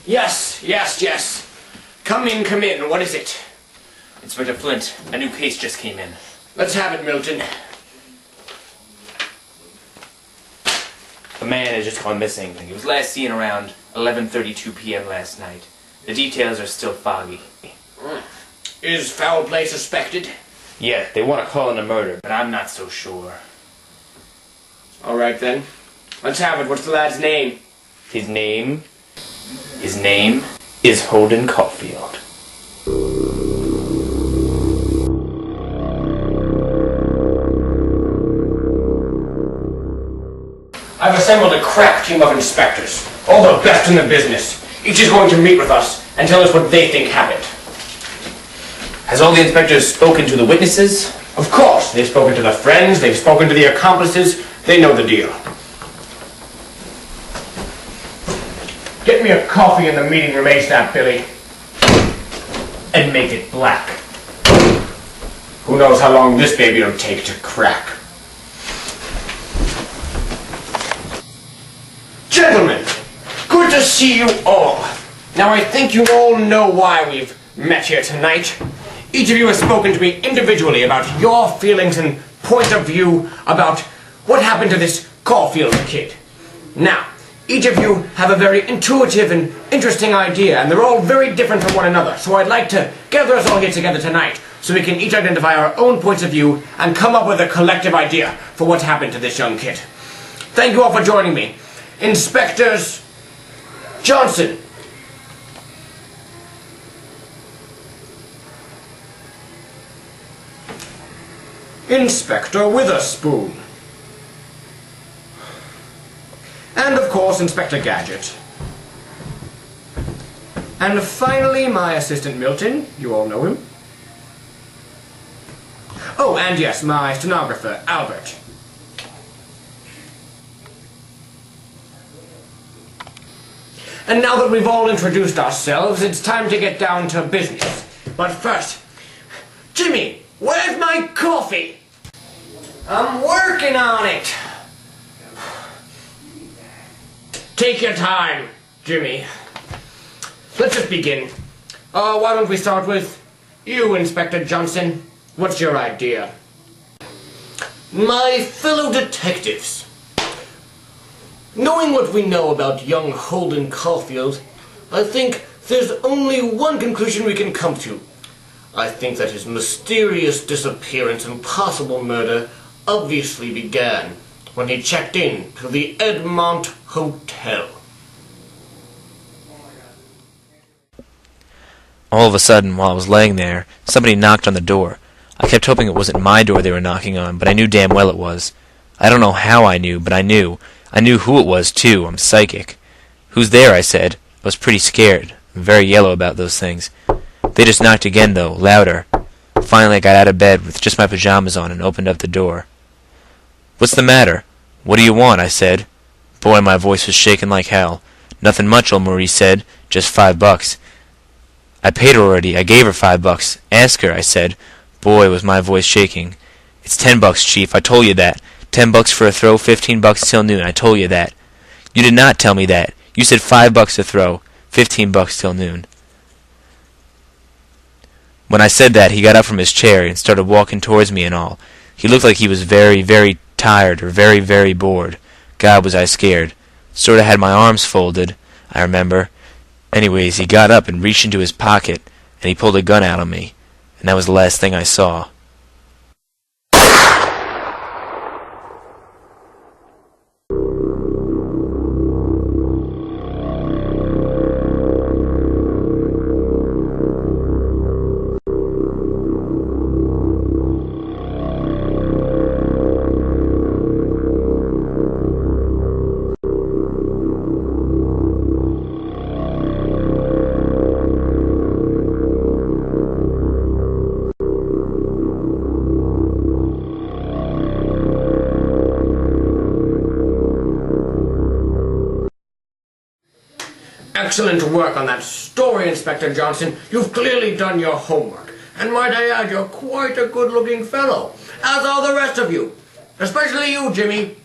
Yes. Come in. What is it? Inspector Flint, a new case just came in. Let's have it, Milton. A man has just gone missing. He was last seen around 11:32 p.m. last night. The details are still foggy. Is foul play suspected? Yeah, they want to call it a murder, but I'm not so sure. All right, then. Let's have it. What's the lad's name? His name is Holden Caulfield. I've assembled a crack team of inspectors, all the best in the business. Each is going to meet with us and tell us what they think happened. Has all the inspectors spoken to the witnesses? Of course. They've spoken to the friends, they've spoken to the accomplices. They know the deal. Get me a coffee in the meeting room ASAP, Billy. And make it black. Who knows how long this baby will take to crack. Gentlemen, good to see you all. Now I think you all know why we've met here tonight. Each of you has spoken to me individually about your feelings and point of view about what happened to this Caulfield kid. Now, each of you have a very intuitive and interesting idea, and they're all very different from one another. So I'd like to gather us all here together tonight so we can each identify our own points of view and come up with a collective idea for what happened to this young kid. Thank you all for joining me. Inspectors Johnson. Inspector Witherspoon. And of course, Inspector Gadget. And finally, my assistant Milton. You all know him. Oh, and yes, my stenographer, Albert. And now that we've all introduced ourselves, it's time to get down to business. But first, Jimmy, where's my coffee? I'm working on it. Take your time, Jimmy. Let's just begin. Why don't we start with you, Inspector Johnson? What's your idea? My fellow detectives, knowing what we know about young Holden Caulfield, I think there's only one conclusion we can come to. I think that his mysterious disappearance and possible murder obviously began when he checked in to the Edmont Hotel. All of a sudden, while I was laying there, somebody knocked on the door. I kept hoping it wasn't my door they were knocking on, but I knew damn well it was. I don't know how I knew, but I knew. I knew who it was, too. I'm psychic. "Who's there?" I said. I was pretty scared. I'm very yellow about those things. They just knocked again, though, louder. Finally, I got out of bed with just my pajamas on and opened up the door. "What's the matter? What do you want?" I said. Boy, my voice was shaking like hell. "Nothing much," old Marie said. "Just $5. "I paid her already. I gave her $5. "Ask her," I said. Boy, was my voice shaking. "It's $10, Chief. I told you that. $10 for a throw, $15 till noon. I told you that." "You did not tell me that. You said $5 a throw, $15 till noon." When I said that, he got up from his chair and started walking towards me and all. He looked like he was very, very tired or very, very bored. God, was I scared. Sort of had my arms folded, I remember. Anyways, he got up and reached into his pocket, and he pulled a gun out on me. And that was the last thing I saw. Excellent work on that story, Inspector Johnson. You've clearly done your homework. And might I add, you're quite a good-looking fellow, as are the rest of you. Especially you, Jimmy.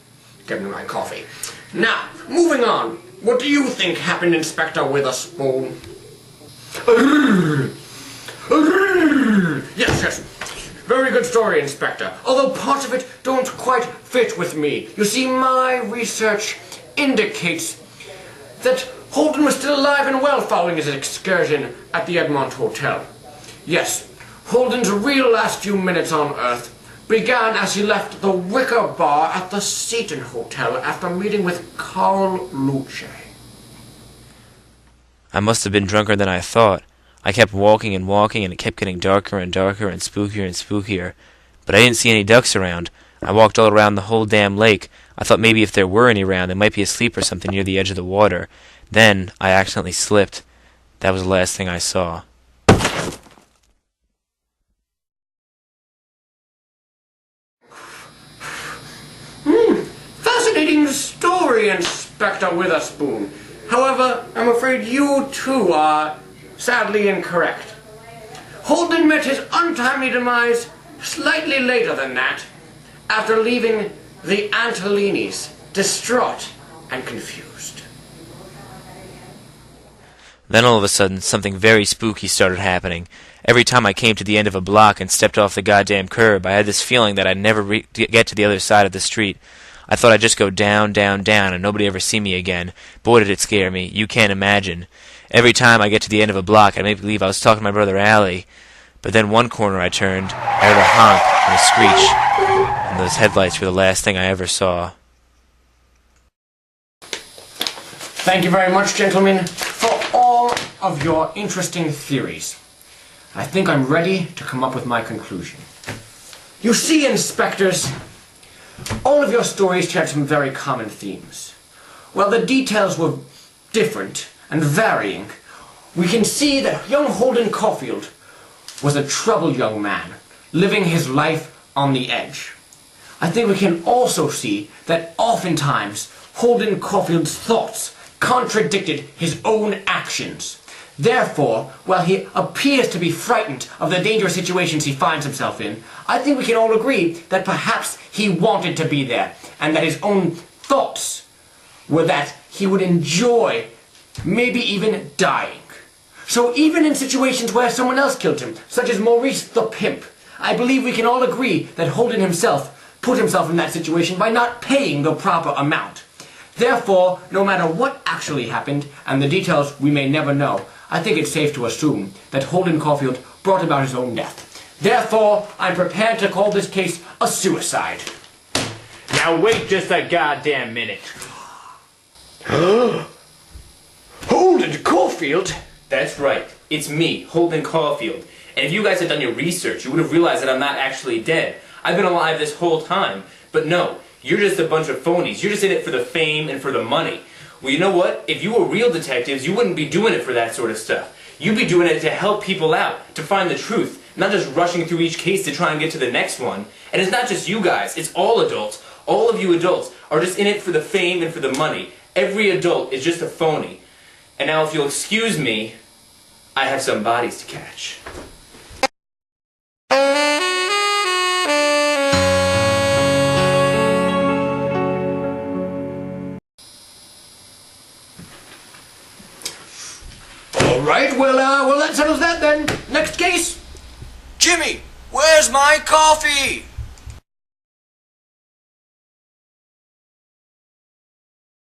Give me my coffee. Now, moving on. what do you think happened, Inspector Witherspoon? Yes. Very good story, Inspector. Although parts of it don't quite fit with me. You see, my research indicates that Holden was still alive and well following his excursion at the Edmont Hotel. Yes, Holden's real last few minutes on Earth began as he left the Wicker Bar at the Seton Hotel after meeting with Carl Luce. I must have been drunker than I thought. I kept walking, and it kept getting darker and darker and spookier. But I didn't see any ducks around. I walked all around the whole damn lake. I thought maybe if there were any around, they might be asleep or something near the edge of the water. Then I accidentally slipped. That was the last thing I saw. Fascinating story, Inspector Witherspoon. However, I'm afraid you too are sadly incorrect. Holden met his untimely demise slightly later than that, after leaving the Antolinis, distraught and confused. Then all of a sudden, something very spooky started happening. Every time I came to the end of a block and stepped off the goddamn curb, I had this feeling that I'd never get to the other side of the street. I thought I'd just go down, and nobody ever see me again. Boy, did it scare me. You can't imagine. Every time I get to the end of a block, I'd make believe I was talking to my brother Allie. But then one corner I turned, I heard a honk and a screech, and those headlights were the last thing I ever saw. Thank you very much, gentlemen, for all of your interesting theories. I think I'm ready to come up with my conclusion. You see, inspectors, all of your stories shared some very common themes. While the details were different and varying, we can see that young Holden Caulfield was a troubled young man, living his life on the edge. I think we can also see that oftentimes Holden Caulfield's thoughts contradicted his own actions. Therefore, while he appears to be frightened of the dangerous situations he finds himself in, I think we can all agree that perhaps he wanted to be there, and that his own thoughts were that he would enjoy maybe even dying. So even in situations where someone else killed him, such as Maurice the Pimp, I believe we can all agree that Holden himself put himself in that situation by not paying the proper amount. Therefore, no matter what actually happened, and the details we may never know, I think it's safe to assume that Holden Caulfield brought about his own death. Therefore, I'm prepared to call this case a suicide. Now wait just a goddamn minute. Holden Caulfield? That's right. It's me, Holden Caulfield. And if you guys had done your research, you would have realized that I'm not actually dead. I've been alive this whole time. But no, you're just a bunch of phonies. You're just in it for the fame and for the money. Well, you know what? If you were real detectives, you wouldn't be doing it for that sort of stuff. You'd be doing it to help people out, to find the truth, not just rushing through each case to try and get to the next one. And it's not just you guys, it's all adults. All of you adults are just in it for the fame and for the money. Every adult is just a phony. And now if you'll excuse me, I have some bodies to catch. Alright, well that settles that then. Next case. Jimmy, where's my coffee?